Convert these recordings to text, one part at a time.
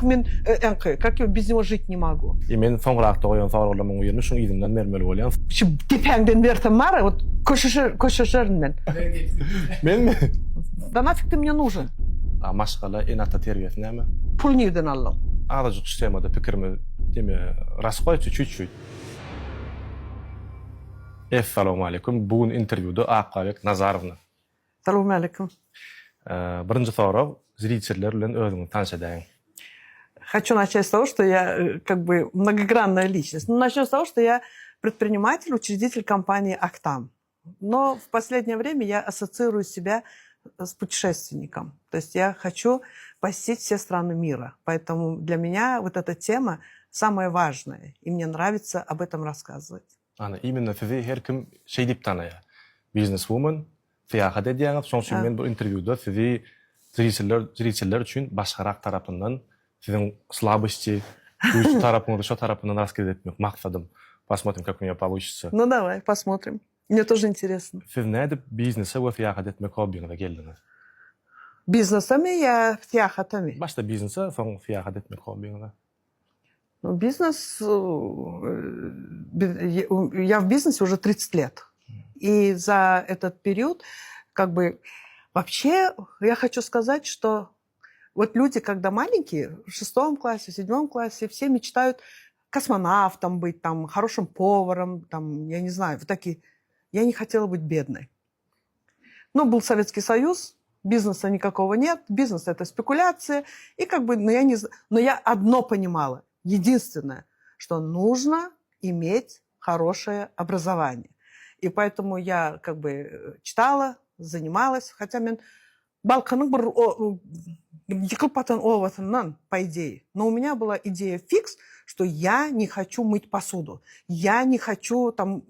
мен как я без него жить не могу. И мен соңырақта қойған сауалдарымның ойыны шын изімнен мермел ойлан. Депеңден бертім мара, вот көшешерін мен. Мен? Да нафиг ты мне нужен? Машқала енатта тербиетін әмі? Пул неден аллам. Ағда жүк системада пікірімі деме расқойшы чуть-чуть. Ассаламу алейкум. Бүгін интервьюді Аққабек Назаровна. Ассаламу алейкум. Бірінші сұрау зрительдер білен өзіңді танышадайын. Хочу начать с того, что я как бы многогранная личность. Ну, начнем с того, что я предприниматель, учредитель компании «Актам». Но в последнее время я ассоциирую себя с путешественником. То есть я хочу посетить все страны мира. Поэтому для меня вот эта тема самая важная. И мне нравится об этом рассказывать. Именно сізді әркім şey деп таная. Бизнес-вумен, саяхат едіңіз. Соң үшін мен бұл интервьюда сізді зрительдер үшін басқарақ тарапынан сіздің слабости, өз тарапыңды, шо тарапынан рассказать етмек мақсадым. Посмотрим, как у меня получится. Ну, давай, посмотрим. Мне тоже интересно. Сіз нәді бизнесі өз саяхат етмек хоббиңізге келдіңіз? Бизнесами я саяхатами. Башта бизнесі, соң саяхат етмек хоббиңізге? Ну, бизнес... Я в бизнесе уже 30 лет. И за этот период, как бы... Вообще, я хочу сказать, что вот люди, когда маленькие, в 6 классе, в 7 классе, все мечтают космонавтом быть, там, хорошим поваром, там, я не знаю, вот такие. Я не хотела быть бедной. Но был Советский Союз, бизнеса никакого нет, бизнес – это спекуляция. И как бы, но я одно понимала, единственное, что нужно иметь хорошее образование. И поэтому я как бы читала, занималась, хотя мен балканың бір йықылпатын оватынан, по идее. Но у меня была идея фикс, что я не хочу мыть посуду, я не хочу там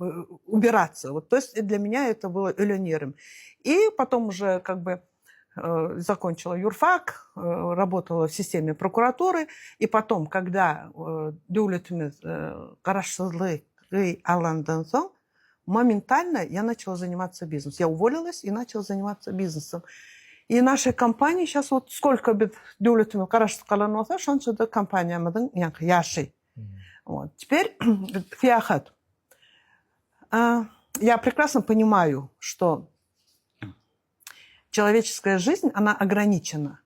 убираться. Вот, то есть для меня это было элементарным. И потом уже как бы закончила юрфак, работала в системе прокуратуры. И потом, когда дәулетіміз қарашылы аландан соң, моментально я начала заниматься бизнесом. Я уволилась и начала заниматься бизнесом. И нашей компании сейчас вот сколько дәулетіміз қарашылы қалан болса, шаншыда компаниямыздың яши. Вот. Теперь саяхат. Я прекрасно понимаю, что человеческая жизнь, она ограничена.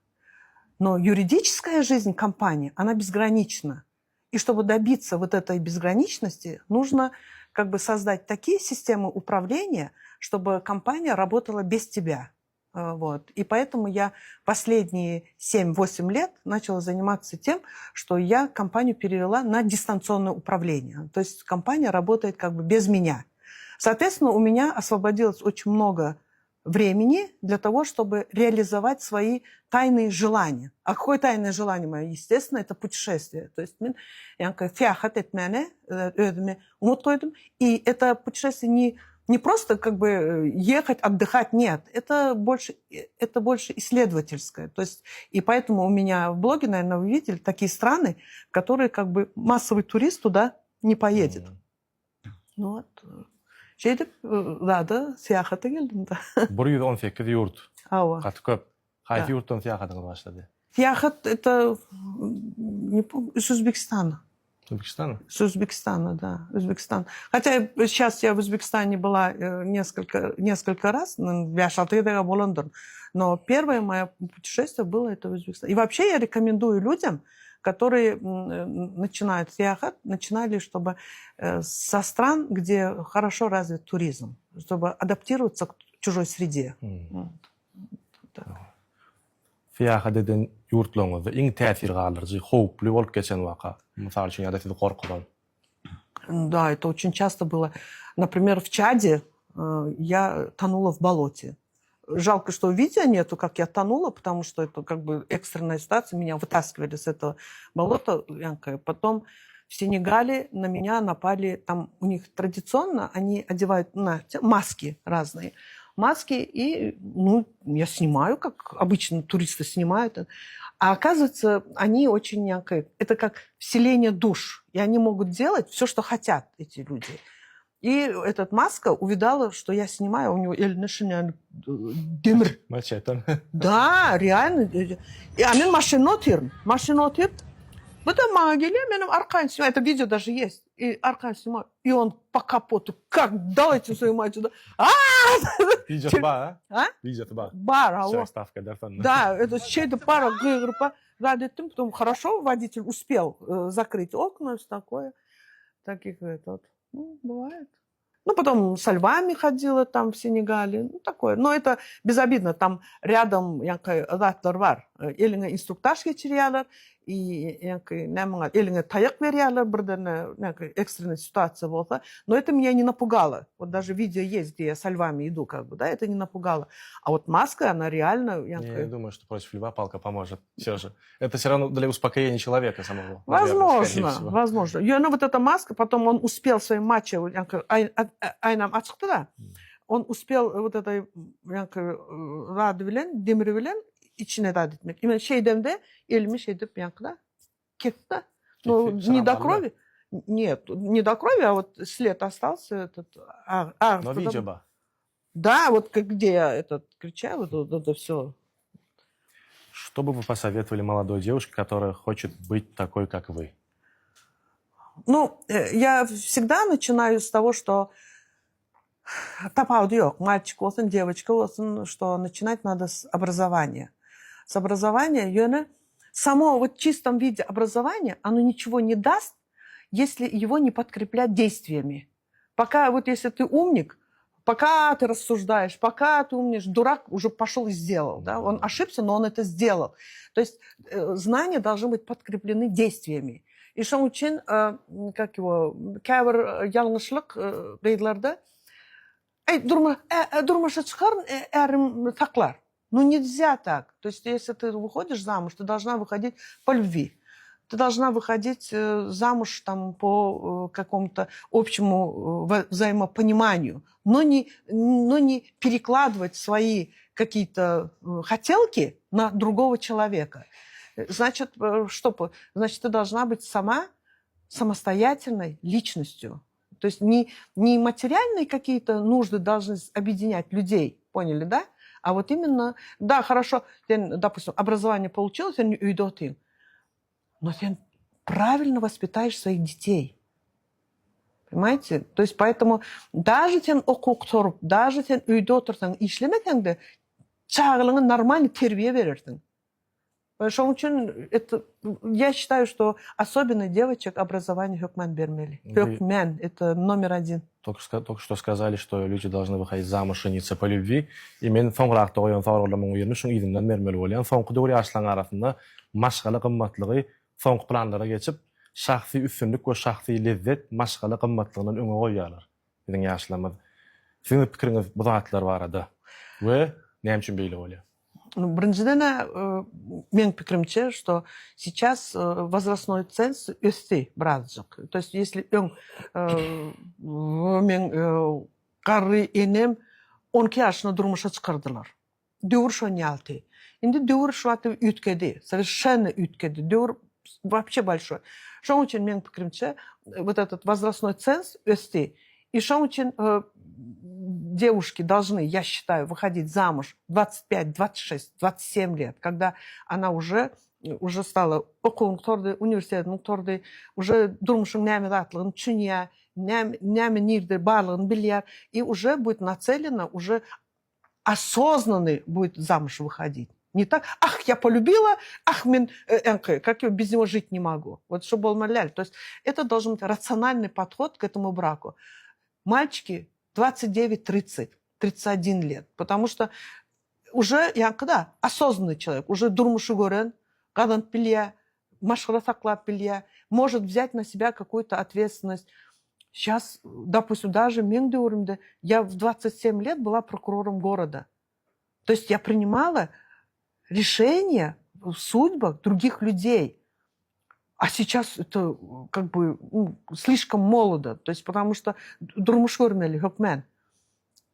Но юридическая жизнь компании, она безгранична. И чтобы добиться вот этой безграничности, нужно как бы создать такие системы управления, чтобы компания работала без тебя. Вот. И поэтому я последние 7-8 лет начала заниматься тем, что я компанию перевела на дистанционное управление. То есть компания работает как бы без меня. Соответственно, у меня освободилось очень много времени для того, чтобы реализовать свои тайные желания. А какое тайное желание мое? Естественно, это путешествие. То есть и это путешествие не просто как бы ехать, отдыхать, нет. Это больше исследовательское. То есть, и поэтому у меня в блоге, наверное, вы видели такие страны, которые как бы массовый турист туда не поедет. Ну вот. Да, саяхатқа келдім да. 118 юрт. Ауа. Қаты көп. Қайсы юрттан саяхатыңыз баштады? Саяхат это, не помню, из Узбекистана. Узбекистана? С Узбекистана, да. Узбекистан. Хотя сейчас я в Узбекистане была несколько раз, но первое мое путешествие было это в Узбекистане. И вообще я рекомендую людям, которые начинают саяхат, начинали, чтобы со стран, где хорошо развит туризм, чтобы адаптироваться к чужой среде. Саяхат edin yurtlarыңызда ең тәсір қалдырыcı, қауіпті болып кеткен уақыт. Мысалы үшін, яда сізді қорқыдан. Да, это очень часто было. Например, в Чаде я тонула в болоте. Жалко, что видео нету, как я тонула, потому что это как бы экстренная ситуация. Меня вытаскивали с этого болота. Потом в Сенегале на меня напали, там у них традиционно, они одевают маски разные. Маски, и я снимаю, как обычно туристы снимают. А оказывается, они очень... Это как вселение душ. И они могут делать все, что хотят, эти люди. И эта маска увидала, что я снимаю, у него демир. Мачетом. Да, реально. И они машину тирн. Потом Магеле, менем аркан снимаю, это видео даже есть, и аркан снимаю, и он по капоту, как давайте свою мать сюда, Видеосы бар, а? Видеосы бар. Бар, а Все, вот. ставка дарфан. Да, это чей-то пара группа, потом хорошо водитель успел закрыть окна, все такое, таких этот, ну, бывает. Ну, потом со львами ходила там в Сенегале, ну, такое. Но это безобидно, там рядом затлар бар. Элиңе инструктаж geçiriyorlar, и элиңе таяк бериялар, бірден экстренная ситуация была. Но это меня не напугало. Вот даже видео есть, где я со львами иду, как бы, да, это не напугало. А вот маска, она реально... Я не думаю, что против льва палка поможет. Все же. Это все равно для успокоения человека самого. Возможно, возможно. И вот эта маска, потом он успел своим матчем, айнам ачықты да, он успел вот этой рады билен, демiri билен içine рад etmek. Именно şeydemde elimi şeydip да, кетті. Ну, не до крови. Нет, не до крови, а вот след остался этот. Но видео ба. Да, вот где я этот кричал, вот это все. Что бы вы посоветовали молодой девушке, которая хочет быть такой, как вы? Ну, я всегда начинаю с того, что мальчик olsun, девочка olsun, что начинать надо с образования. С образования, само вот в чистом виде образования, оно ничего не даст, если его не подкреплять действиями. Пока вот если ты умник, пока ты рассуждаешь, пока ты умнишь, дурак уже пошел и сделал. Да? Он ошибся, но он это сделал. То есть знания должны быть подкреплены действиями. И что очень, как его, кәбір ялғышлық қиыларда, дұрмаша шығар, әрім тақлар. Ну, нельзя так. То есть, если ты выходишь замуж, ты должна выходить по любви. Ты должна выходить замуж там, по какому-то общему взаимопониманию, но не перекладывать свои какие-то хотелки на другого человека. Значит, что? Значит, ты должна быть самостоятельной личностью. То есть не материальные какие-то нужды должны объединять людей, поняли, да? А вот именно, да, хорошо, допустим, образование получилось, но ты правильно воспитаешь своих детей. Понимаете? То есть поэтому даже сен оқу даже сен үйде отырсаң, ишлемесең де, чағылыңа нормальный тербие берерсің. Потому что я считаю, что особенно девочек образование хөкмән бермели. Хөкмән – это номер один. Только что сказали, что люди должны выходить замуж, жениться по любви. И мен соңғырақта қойған сауалдарымның үйірні үшін идімден мермелі болайын. Соңғы дәуір yaşlan arasında maşğalı qımmatlığı soңғы planlara geçip şahsi üstünlük ve şahsi lezzet maşğalı qımmatlığının öňe qoýýarlar. Bizin yaşlamaz. Sizin pikiriňiz bu zatlar barada. Ve näme üçin beýle bolýar? Ну, біріншіден, менің пікірімше, что сейчас возрастной ценз өсті біразжық. То есть, если мен қары енем 12 yaşına durmuşa çıkardılar. Dövür şu ne altı. Şimdi dövür şu atı ütkedi. Совершенно ütkedi. Dövür вообще большой. Что очень, менің пікірімше, вот этот возрастной ценз өсті. И что очень девушки должны, я считаю, выходить замуж 25, 26, 27 лет, когда она уже стала университет, уже durmuşun näme zatlığını düşünýär, näme nirde barlığını bilýär, и уже будет нацелена, уже осознанный будет замуж выходить. Не так, я полюбила, мен, как я без него жить не могу. Вот чтобы болмаляль. То есть это должен быть рациональный подход к этому браку. Мальчики 29, 30, 31 лет. Потому что уже, осознанный человек, уже durmuşu görен, кадан билýär, машгыра саклап билýär, может взять на себя какую-то ответственность. Сейчас, допустим, даже мен дöwürümde, я в 27 лет была прокурором города. То есть я принимала решения в судьбах других людей. А сейчас это как бы слишком молодо. То есть потому что durmuş görmeli hökmen.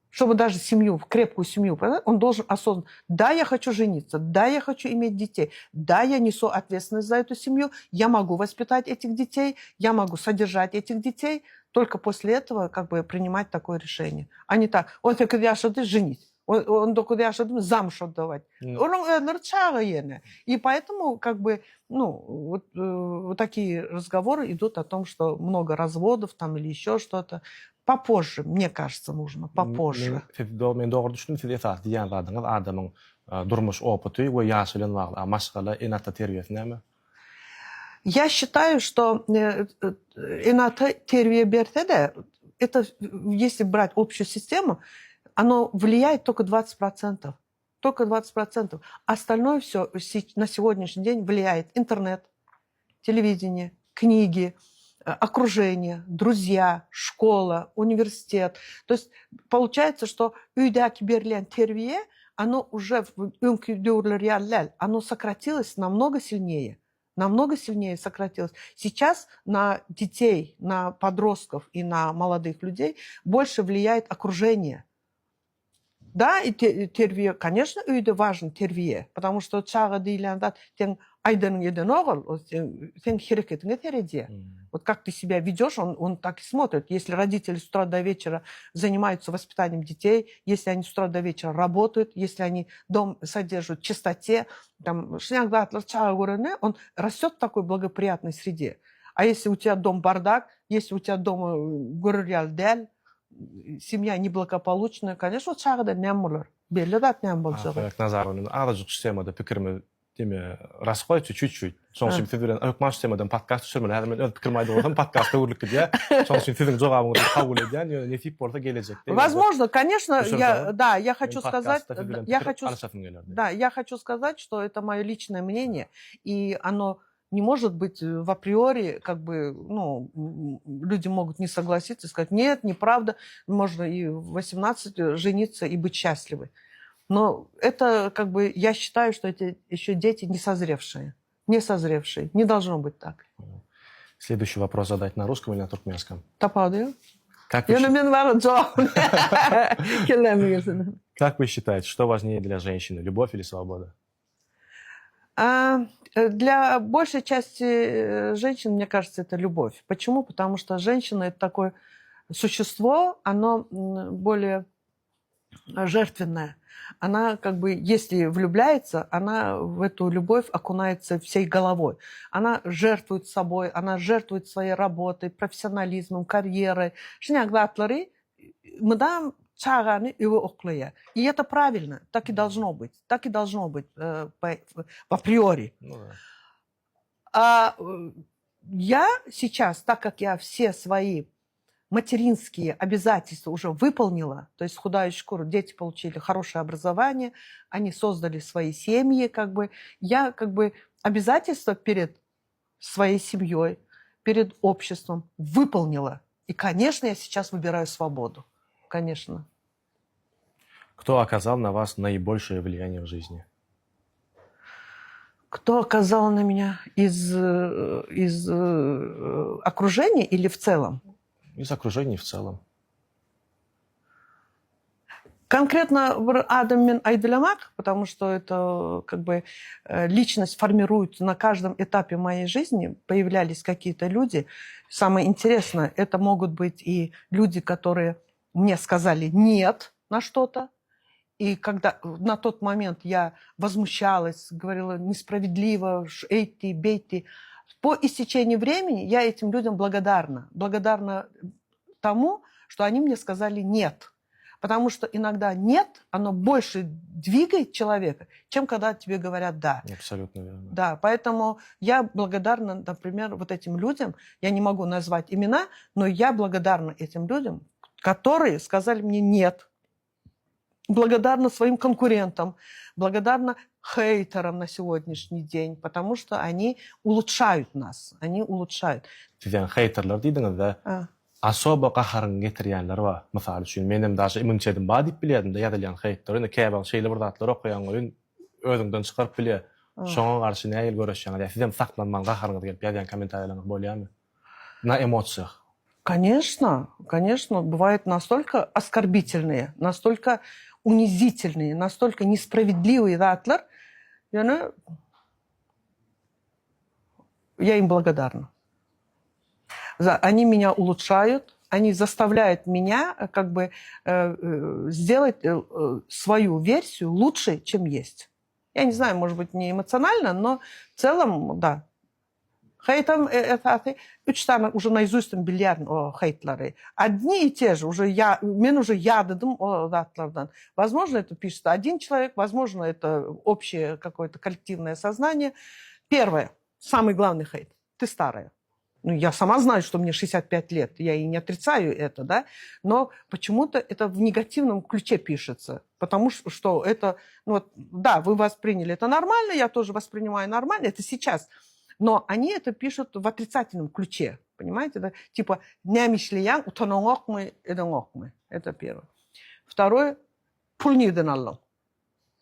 Чтобы даже семью, крепкую семью, он должен осознанно. Да, я хочу жениться, да, я хочу иметь детей, да, я несу ответственность за эту семью, я могу воспитать этих детей, я могу содержать этих детей. Только после этого как бы принимать такое решение. А не так, он говорит, я что ты женить. 19 yaşında замуж отдавать. Onun ömrü çağı yeni. И поэтому, как бы, вот такие разговоры идут о том, что много разводов там или еще что-то. Попозже, мне кажется, нужно, попозже. Men doğru düşündüm. Siz esas diýen zadyňyz adamyň durmuş opyty we ýaşy bilen bagly maşgala enata terbiyesi näme? Я считаю, что Эната тервия берте, это, если брать общую систему, оно влияет только 20%. Только 20%. Остальное все на сегодняшний день влияет интернет, телевидение, книги, окружение, друзья, школа, университет. То есть получается, что үйдәки берилен тервие, оно уже оно сократилось намного сильнее. Намного сильнее сократилось. Сейчас на детей, на подростков и на молодых людей больше влияет окружение. Да, и тервие, конечно, үйде важен тервие, потому что чага дейлянда тен айдан еден огыл, тен херекетиңе тереде. Вот как ты себя ведешь, он так и смотрит. Если родители с утра до вечера занимаются воспитанием детей, если они с утра до вечера работают, если они дом содержат в чистоте, там, он растет в такой благоприятной среде. А если у тебя дом бардак, если у тебя дома гуррялдель, семья неблагополучная, конечно, чагыда нем болар. Белли да нем болжагы. Ayak nazarının azıcık sistemada pikirimi deme rasqoy чуть-чуть. Soňçy siz bilen ökmaş sistemadan podcast düşürmeli. Häzir men öz pikirimi aýdyp bolsam podcastda urlukdy diýe. Soňçy siziň jogabyňyzy kabul edýän ýöne nesip bolsa gelecekde. Возможно, конечно, я хочу сказать, да, я хочу сказать, что это мое личное мнение, и оно не может быть в априори, как бы, люди могут не согласиться и сказать, нет, неправда, можно и в 18 жениться и быть счастливы. Но это, как бы, я считаю, что это еще дети не созревшие. Не должно быть так. Следующий вопрос задать на русском или на туркменском? Тапады. Как вы считаете, что важнее для женщины, любовь или свобода? Для большей части женщин, мне кажется, это любовь. Почему? Потому что женщина – это такое существо, оно более жертвенное. Она, как бы, если влюбляется, она в эту любовь окунается всей головой. Она жертвует собой, она жертвует своей работой, профессионализмом, карьерой. И это правильно, так и должно быть. Так и должно быть априори. А я сейчас, так как я все свои материнские обязательства уже выполнила, то есть худая шкура, дети получили хорошее образование, они создали свои семьи, как бы, я как бы обязательства перед своей семьей, перед обществом выполнила. И, конечно, я сейчас выбираю свободу. Конечно. Кто оказал на вас наибольшее влияние в жизни? Кто оказал на меня из окружения или в целом? Из окружения в целом. Конкретно Адам мен Айдыламак, потому что это, как бы, личность формируется на каждом этапе моей жизни. Появлялись какие-то люди. Самое интересное, это могут быть и люди, которые мне сказали «нет» на что-то. И когда на тот момент я возмущалась, говорила несправедливо, эйти, бейти, по истечении времени я этим людям благодарна. Благодарна тому, что они мне сказали «нет». Потому что иногда «нет», оно больше двигает человека, чем когда тебе говорят «да». Абсолютно верно. Да, поэтому я благодарна, например, вот этим людям, я не могу назвать имена, но я благодарна этим людям, которые сказали мне «нет». Благодарна своим конкурентам, благодарна хейтерам на сегодняшний день, потому что они улучшают нас, они улучшают. Sizden heyterler diýdiňiz de, asoba gaharyň getirýänler bar. Mysal üçin menem daşy imünçedim ba diýip bilýärdim de ýazylan heyterler, käbä şeýle bir zatlar okuyan görün özüňden çykaryp bilýär. Şoňa garşy näil göreşýär? Sizem saklanman gaharyňyz gelip ýazýan kommentariýalaryňyz bolýarmy? На эмоциях. Конечно, бывают настолько оскорбительные, настолько унизительные, настолько несправедливые затлар, я им благодарна. Они меня улучшают, они заставляют меня как бы сделать свою версию лучше, чем есть. Я не знаю, может быть, не эмоционально, но в целом, да. Хейтам üç tane уже наизусть билярн о хейтлары. Одни и те же. Мен уже ядыдым о затлардан. Возможно, это пишет один человек, возможно, это общее какое-то коллективное сознание. Первое, самый главный хейт. Ты старая. Ну, я сама знаю, что мне 65 лет, я и не отрицаю это, да, но почему-то это в негативном ключе пишется, потому что это, ну, вот, да, вы восприняли это нормально, я тоже воспринимаю нормально, это сейчас, но они это пишут в отрицательном ключе, понимаете, да, типа «нямишлиян утанонгок мы, эдонгок мы», это первое. Второе «пул ниден аллам».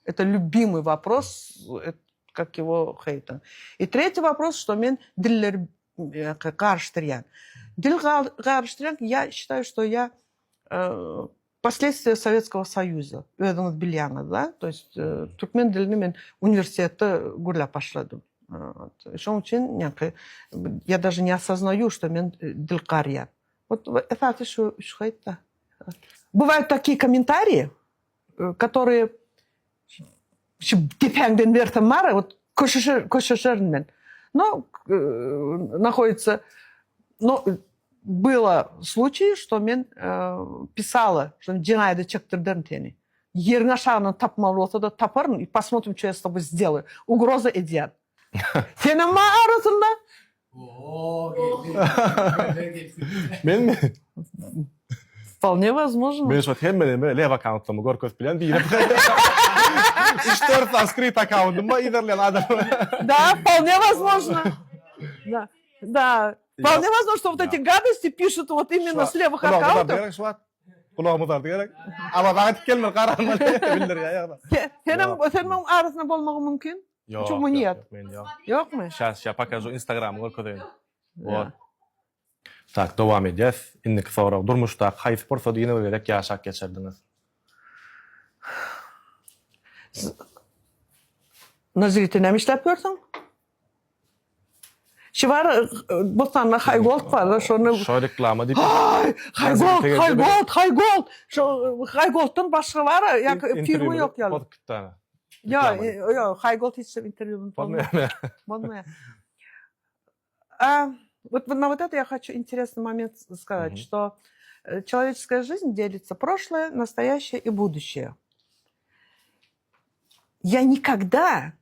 Это любимый вопрос, как его хейтом. И третий вопрос, что мен диллер гарштырян. Дил гарштырян, я считаю, что я последствия Советского Союза. Да? То есть түркмен дилini мен университетте гурлап башладым. Ошон үчүн я даже не осознаю, что мен дилкарьян. Вот это что хейтта. Бывают такие комментарии, которые депенден вертом мара, вот кошешермен. Но находится... Но было случаи, что мен писала, что динайды чектірден тени. Ерін ашағынан тапмалы болса да тапарын, и посмотрим, что я с тобой сделаю. Угроза идеят. Сенің ма арасында? Мен ми? Вполне возможно. Мен шот хеммен лев аккаунтымы көркөз билен бейреп. 3-4 скрит аккаунтым ба идерлен адам. Да, вполне возможно. Да, да. Вполне возможно, что вот эти гадости пишут вот именно с левых аккаунтов. Kulağımızardı gerek. Ama bana kelime karanma bilir ya. Senin arasında olmak mümkün? Почему нет? Yok mu? Сейчас я покажу Instagram көркөдөн. Вот. Так, devam edeceğiz. İndik sonra durmuşta kayıp portföyü yine vererek yaşak geçirdiniz. Nazirite ne işlep gördün? Şu var, bu tane Haygold var. Şu reklama deyip. Haygold. Şu Haygold'un başka var ya, firma yok ya. Yok, Haygold hiç интервью не Вот на вот это я хочу интересный момент сказать, что человеческая жизнь делится прошлое, настоящее и будущее. Я никогда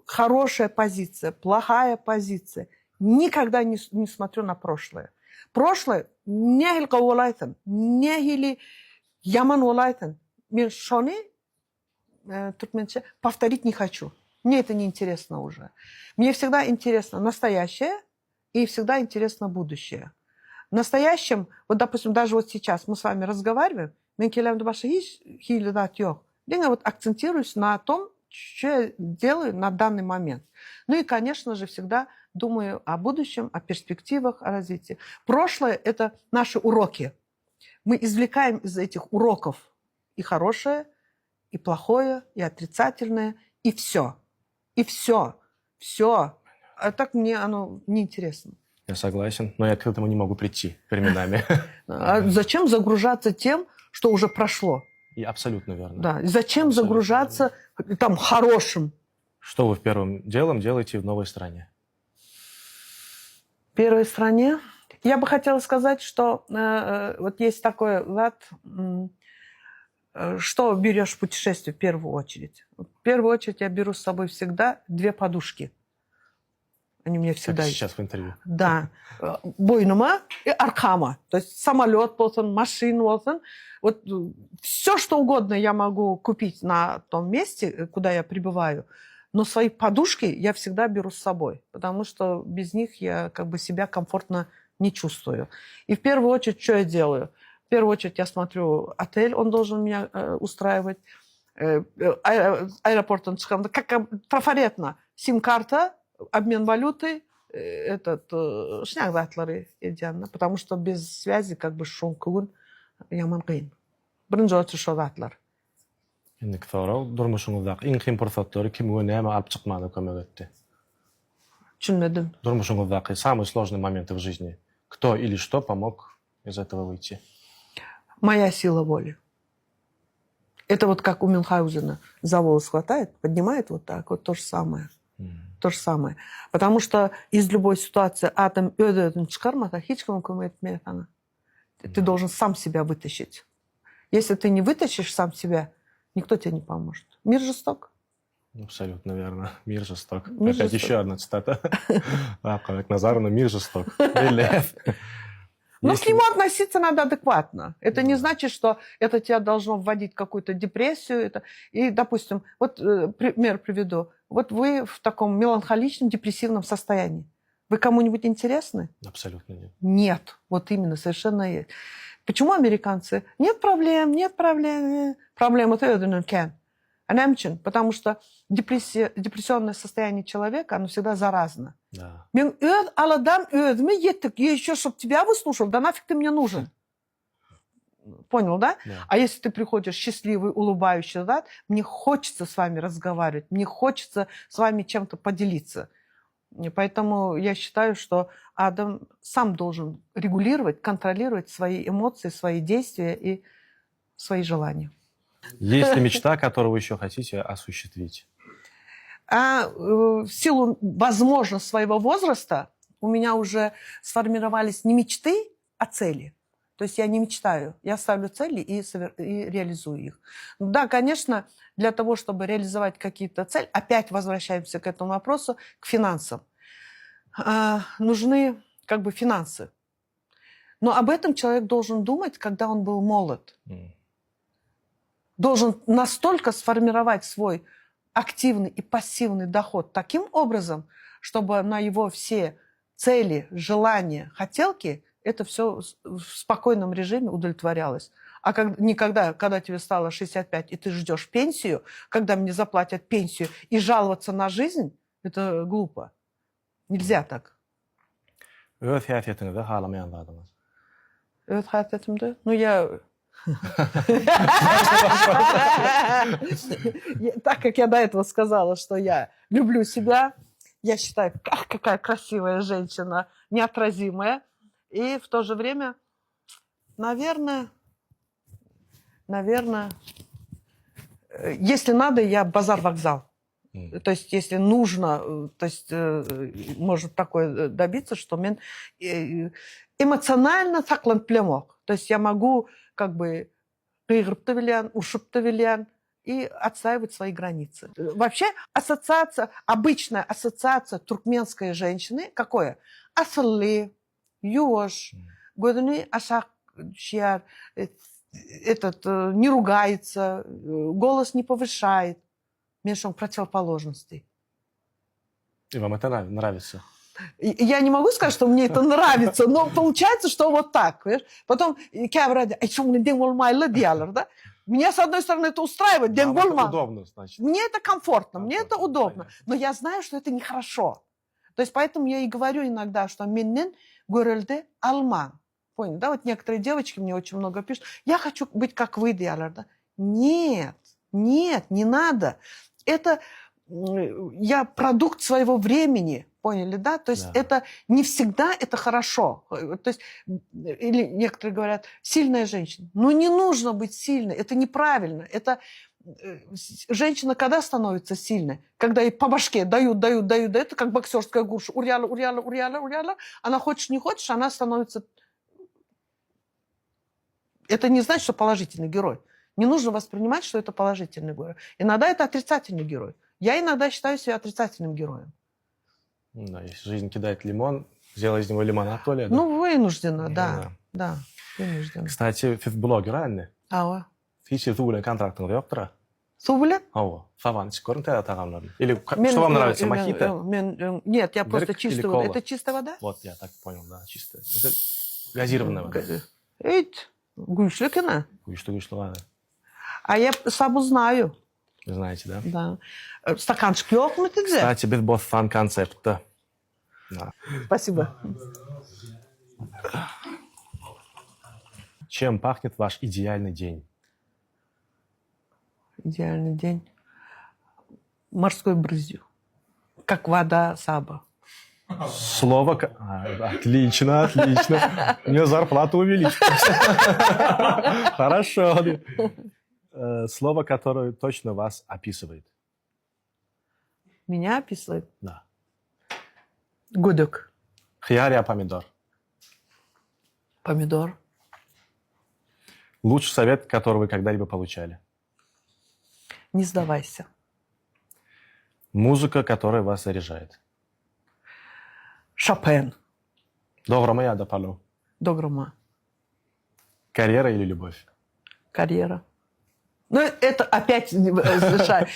хорошая позиция, плохая позиция, никогда не смотрю на прошлое. Прошлое не хилка олайтын, не хили яман олайтын. Мен шоны туркменче повторить не хочу. Мне это не интересно уже. Мне всегда интересно настоящее и всегда интересно будущее. В настоящем, вот, допустим, даже вот сейчас мы с вами разговариваем, мен келем до вашей хилидат yok. Я вот акцентируюсь на том, что я делаю на данный момент. Ну и, конечно же, всегда думаю о будущем, о перспективах, о развитии. Прошлое – это наши уроки. Мы извлекаем из этих уроков и хорошее, и плохое, и отрицательное, и все. И все. Все. А так мне оно неинтересно. Я согласен, но я к этому не могу прийти временами. А зачем загружаться тем, что уже прошло? И абсолютно верно. Да. Зачем абсолютно загружаться там хорошим? Что вы первым делом делаете в новой стране? В первой стране? Я бы хотела сказать, что вот есть такой лад, что берешь в путешествие в первую очередь. В первую очередь я беру с собой всегда 2 подушки. Они у меня всегда как есть. Сейчас в интервью. Да. Бойнума и аркама. То есть самолет болсын, машина болсын. Вот все, что угодно я могу купить на том месте, куда я прибываю. Но свои подушки я всегда беру с собой. Потому что без них я как бы себя комфортно не чувствую. И в первую очередь, что я делаю? В первую очередь я смотрю отель, он должен меня устраивать. Аэропорт, он как трафаретно. Сим-карта, обмен валюты, шнягатлары идеально, потому что без связи как бы шонкугун яман кыйын. Биринчи очу шогатлар. İndik sonra durmuşunuzdaki en kıyım fırsatları kim ve neme alıp çıkmada kömek etti? Düşünmedim. Durmuşunuzdaki самые сложные моменты в жизни. Кто или что помог из этого выйти? Моя сила воли. Это вот как у Мюнхгаузена. За волос хватает, поднимает вот так. Вот то же самое. То же самое. Потому что из любой ситуации атом ты должен сам себя вытащить. Если ты не вытащишь сам себя, никто тебе не поможет. Мир жесток. Абсолютно верно. Мир жесток. Мир Опять жесток. еще одна цитата. Как Назарова, мир жесток. Но к нему относиться надо адекватно. Это не значит, что это тебя должно вводить в какую-то депрессию. И, допустим, вот пример приведу. Вот вы в таком меланхоличном, депрессивном состоянии. Вы кому-нибудь интересны? Абсолютно нет. Нет. Вот именно, совершенно есть. Почему американцы? Нет проблем, нет проблем. Проблема потому что депрессионное состояние человека, оно всегда заразно. Да. Еще, чтобы тебя выслушал, да нафиг ты мне нужен. Понял, да? Да. А если ты приходишь счастливый, улыбающийся, да, мне хочется с вами разговаривать, мне хочется с вами чем-то поделиться. И поэтому я считаю, что Адам сам должен регулировать, контролировать свои эмоции, свои действия и свои желания. Есть ли мечта, которую вы еще хотите осуществить? В силу, возможно, своего возраста у меня уже сформировались не мечты, а цели. То есть я не мечтаю, я ставлю цели и реализую их. Да, конечно, для того, чтобы реализовать какие-то цели, опять возвращаемся к этому вопросу, к финансам. Нужны как бы финансы. Но об этом человек должен думать, когда он был молод. Должен настолько сформировать свой активный и пассивный доход таким образом, чтобы на его все цели, желания, хотелки это все в спокойном режиме удовлетворялось. А когда тебе стало 65, и ты ждешь пенсию, когда мне заплатят пенсию, и жаловаться на жизнь, это глупо. Нельзя так. Öz hayatınızda halamayanlardınız. Öz hayatımda? Ну, я... Так как я до этого сказала, что я люблю себя, я считаю, какая красивая женщина, неотразимая. И в то же время, наверное, если надо, я базар-вокзал. То есть, если нужно, то есть, может такое добиться, что мен эмоционально саклан племок. То есть, я могу как бы и отстаивать свои границы. Вообще, обычная ассоциация туркменской женщины, какое? Асылли, юош, годуны ашак чьяр, не ругается, голос не повышает. Меньше он противоположностей. И вам это нравится? Я не могу сказать, что мне это нравится, но получается, что вот так. Понимаешь? Потом, да? Меня, с одной стороны, это устраивает. Это удобно, значит. Мне это комфортно, мне это удобно. Но я знаю, что это нехорошо. То есть поэтому я и говорю иногда, что меннен görülde alman. Понял, да? Вот некоторые девочки мне очень много пишут. Я хочу быть как вы, диалар, да? Нет, не надо. Это я продукт своего времени, поняли, да? То есть это не всегда это хорошо. То есть, или некоторые говорят, сильная женщина. Но не нужно быть сильной, это неправильно. Это женщина когда становится сильной? Когда ей по башке дают, это как боксерская груша. Урьяла. Она хочешь, не хочешь, она становится... Это не значит, что положительный герой. Не нужно воспринимать, что это положительный герой. Иногда это отрицательный герой. Я иногда считаю себя отрицательным героем. Да, если жизнь кидает лимон, сделай из него лимонад, то ли? Ну, вынуждена, да. Вынуждена. Кстати, siz blogger anne. Ава. Hiç yazılı kontraktınız yoktur. Субля? Ава. Саван çıkarın тағамларын. Или что вам нравится, мохито? Нет, я просто Грек или чистая кола? вода. Это чистая вода? Вот, я так понял, да, чистая. Это газированная вода. Эйт, гушликина. Güçlü var. А я сабу знаю. Знаете, да? Да. Стаканчик yok mu тебе? Кстати, без Бостан концепта. Да. Спасибо. Чем пахнет ваш идеальный день? Идеальный день. Морской брызью. Как вода Саба. Слово... Отлично, отлично. Мне зарплату увеличилась. Хорошо. Слово, которое точно вас описывает. Меня описывает? Да. Гудок. Хияр я помидор. Помидор. Лучший совет, который вы когда-либо получали. Не сдавайся. Музыка, которая вас заряжает. Шопен. Доброго я допалю. Догрома. Карьера или любовь? Карьера. Ну, это опять завершаю.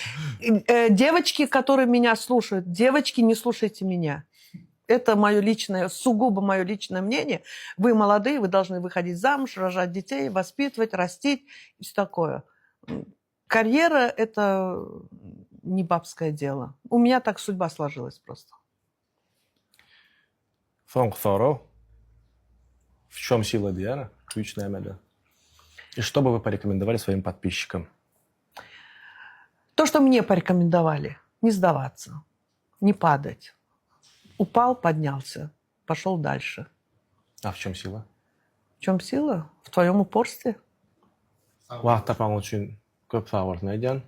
Девочки, которые меня слушают, девочки, не слушайте меня. Это мое личное, сугубо мое личное мнение. Вы молодые, вы должны выходить замуж, рожать детей, воспитывать, растить и все такое. Карьера – это не бабское дело. У меня так судьба сложилась просто. Фонгфоро. В чем сила Диана? Ключная меда. И что бы вы порекомендовали своим подписчикам? То, что мне порекомендовали. Не сдаваться, не падать. Упал, поднялся, пошел дальше. А в чем сила? В чем сила? В твоем упорстве. Уақыт очень көп сау болдың, Диан.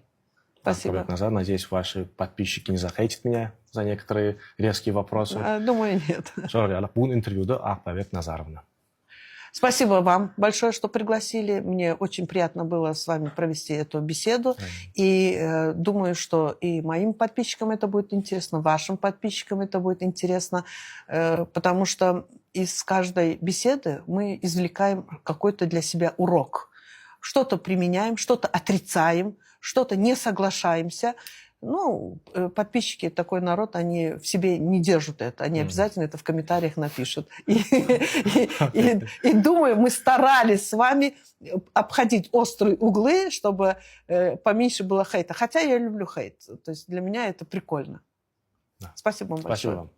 Спасибо. Назад. Надеюсь, ваши подписчики не захейтят меня за некоторые резкие вопросы. Думаю, нет. Бүгін интервьюді Ақбабек Назаровна. Спасибо вам большое, что пригласили. Мне очень приятно было с вами провести эту беседу. И думаю, что и моим подписчикам это будет интересно, вашим подписчикам это будет интересно, потому что из каждой беседы мы извлекаем какой-то для себя урок. Что-то применяем, что-то отрицаем, что-то не соглашаемся. Ну, подписчики, такой народ, они в себе не держат это. Они обязательно это в комментариях напишут. И думаю, мы старались с вами обходить острые углы, чтобы поменьше было хейта. Хотя я люблю хейт. То есть для меня это прикольно. Спасибо вам большое. Спасибо вам.